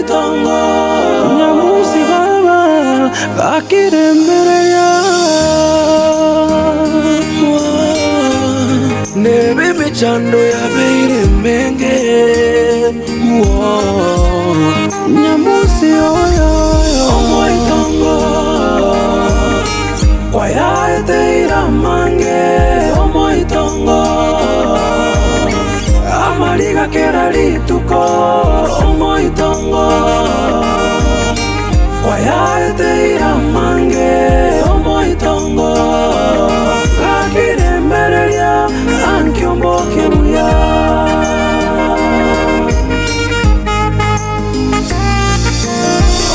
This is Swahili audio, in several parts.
itongo nyamusi baba bakirembereya nebe mechando ya beire menge nyamusi oyo omo itongo kwa ya teira mange omo itongo amaliga kera lituko omo itongo kwa ya teira mange omo itongo kakirembereya ankyombo kebuya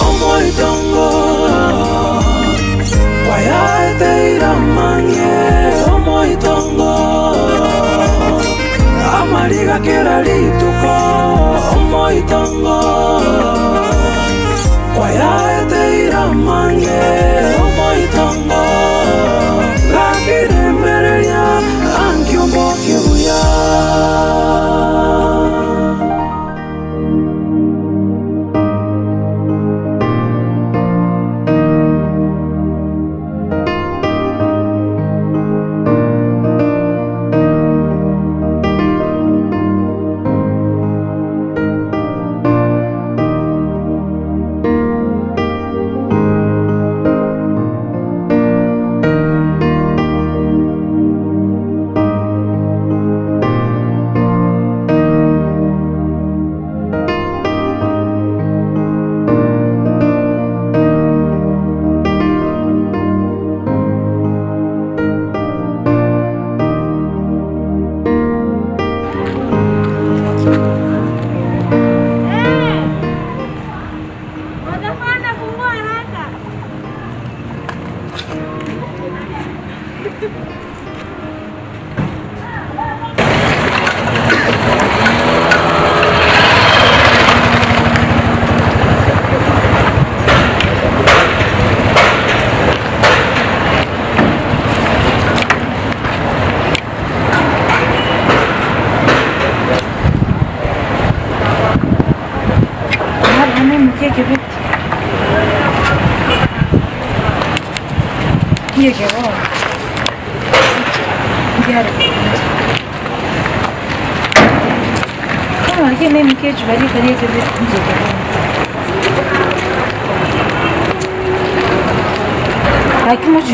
omo itongo kwa ya teira mange omo itongo amaliga kera lituko omo itongo kwa ya teira mange omo itongo kakirembereya ankyombo kebuya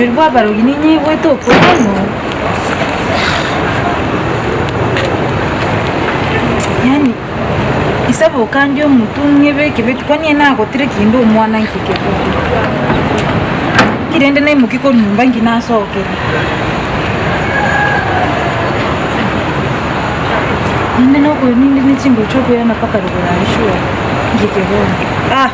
je le vois, alors il n'y a pas de problème. Yani, isabu kandi omuntu nyebeke betu kwani nako tirekindo omwana nkike. Kirende naye mukiko nyumba nginasoke. Ninde noko ninde n'ikimbo cyo kuyana paka rugura ishuri ngike bona.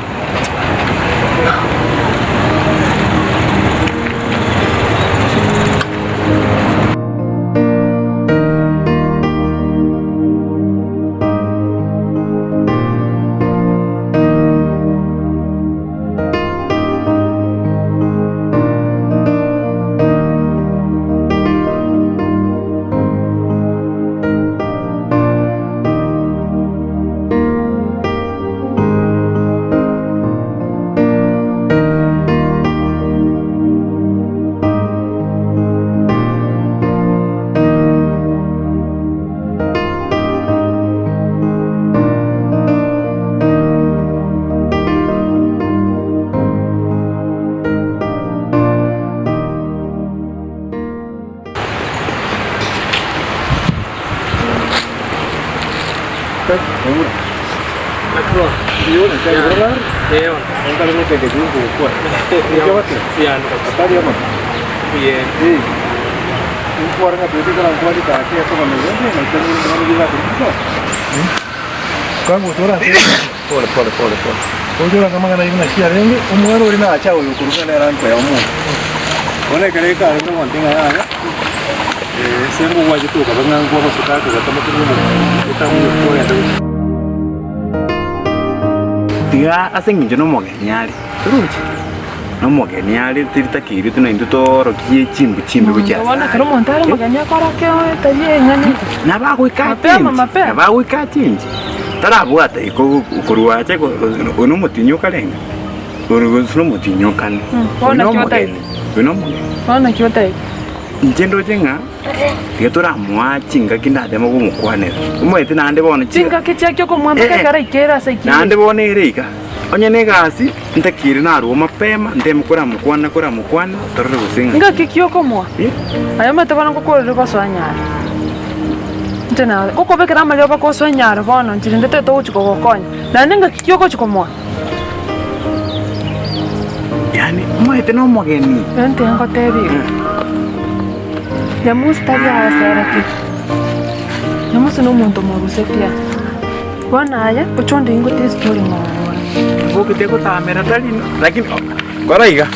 Ujua kama kana hivi na shia rengi umwero uri na acha uyu kuruka na ranko ya umu one kare ka ndo wantinga ya sengu wajitu ka banga ngo ba suka ka tama tunu itamu ko ya ndo tiga asengi no moge nyali turunchi no moge nyali tirtakiri tuna indutoro kiye chimbi bucha wana karo montare moge nya kora ke taje nyani na ba ku ikati na ba ku ikati tarabwate ko kurwache uno mutinyo kalenga uno mutinyo kan Bona kyotai. Bona kyotai. Njendo jenga getora mwa chinga kinda mo kumukwane umwete nande bona Chinga kichakyo ko mwamba kagara ikera saiki. nande bona irika onye ne gasi ntakiri na ro mapema ndemukora mukwana torre gusinga Nga kikyoko mwa. Ayo matabana ko korero baswanyara. Ntena uko bekera amalyo bakoswanyara bona ntinde to uchiko gokonya. Na ninga kikyoko chiko mwa. yani mwete no mogeni Ente ngo tebi. Ya mustari asera ki. Ya musuno muntu mwarusetia. Bona aya uchonde ingote story mwa. bokite ko tamera dalino lakini koraiga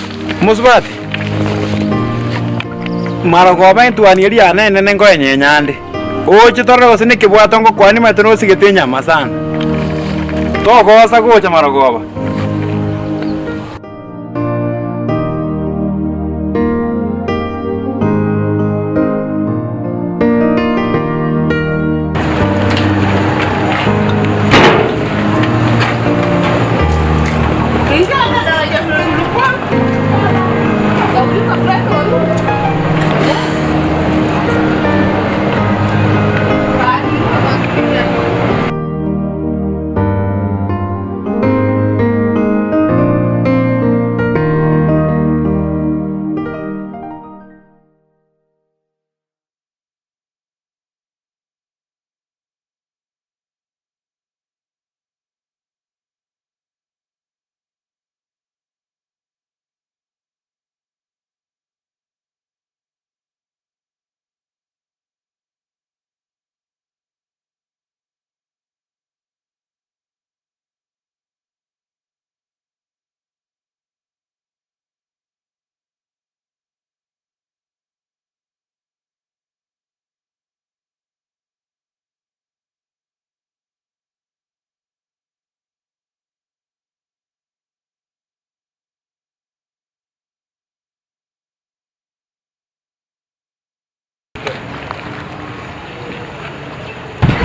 musbati maragoba entwani eri anene nengo enyenyande oche torre gosine kibwato ngo kwani mate no sigete nyama sana to gosa gocha maragoba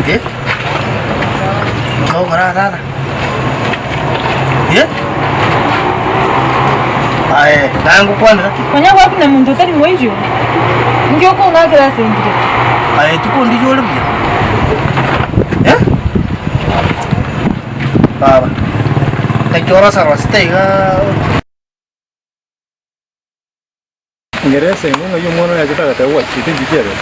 ¿Qué? No, nada. ¿Qué? Ay, nangu kwani kaki. Konya wapi na muntu tari mwejo. Ndio ko ngakira sengire. Ay, tuko ndi jole bia. ¿Eh? Baba. Te chora sarastega. ngerese ngo yo mwana ya kitaka tawa chite njijere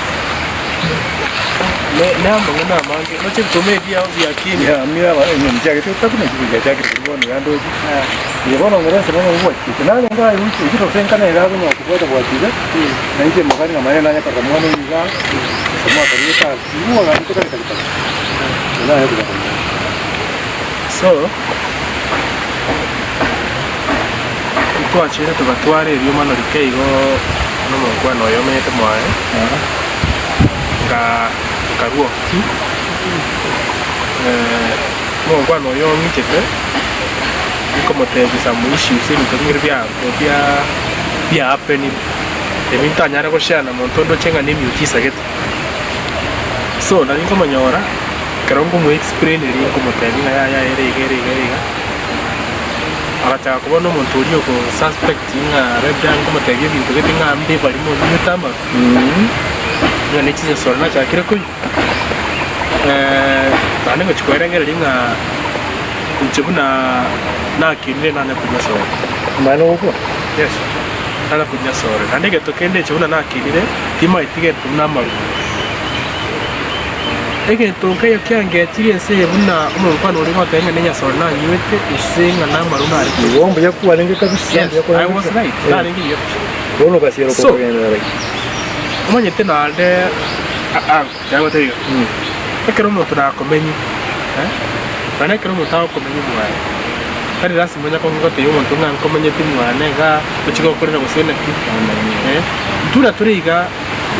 Namba ngana mange no chip comedy au vya kini ya mira ba ni njage tu takuna chije chake kubona yandoji ye bona ngerese bona ngo chite na nga yu chite to senka na irago no kubota kwa chite na nje magari ngama na nyaka mwana yiga kama kabisa simu ga nikuta kabisa na ya kuta so twachire tugatware ebyo mano likeigo no mwana oyo mete mwae karuo mwana oyo ngichete nikomotegesa mu issues ebitongere bya happening ebintanyara goshana montondo chenga n'imyukisa gete so nari nkomonyora karongo mu explain eri nkomoteginga ya erega agachaka kubona omuntu uri ko suspect nga rebya nkomotege ebintu gete nga mbe barimo nyutama nga nekize sorna cyakire kuyi bane ngo chikwerengera ringa nchibuna nakinire nane kujya sora mano uko yes nana kujya sora nane geto kende chibuna nakinire tima itige tunamaru ege toka yo kyange tiriese buna umukwana uri kwatenga nenya sora na nyiwete usenga namaru nari wombo yakuwa lenge kabisa yakwa I was right nari ngiyo bono kasiro ko kugenda right umanyete nande yago teriyo ekero umuntu nakomenye bane ekero umuntu akomenye mwaye kari rasi manya ko ngote yo umuntu ngankomenye timwane ga ukigokorera gusene ki turiga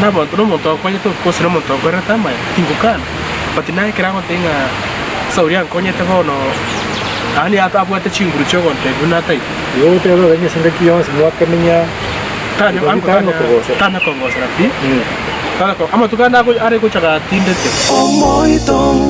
n'abantu n'umuntu akonye to kose n'umuntu akorera tamaye tingukana but naye kirango tenga sauri ankonye te bono ani atabwate chinguru cyo gonte gunatai yo te lo ganye sende kiyonse mwakamenya tana kongosa rapi tana ko ama tukana ko are ko chaka tindete Omoitongo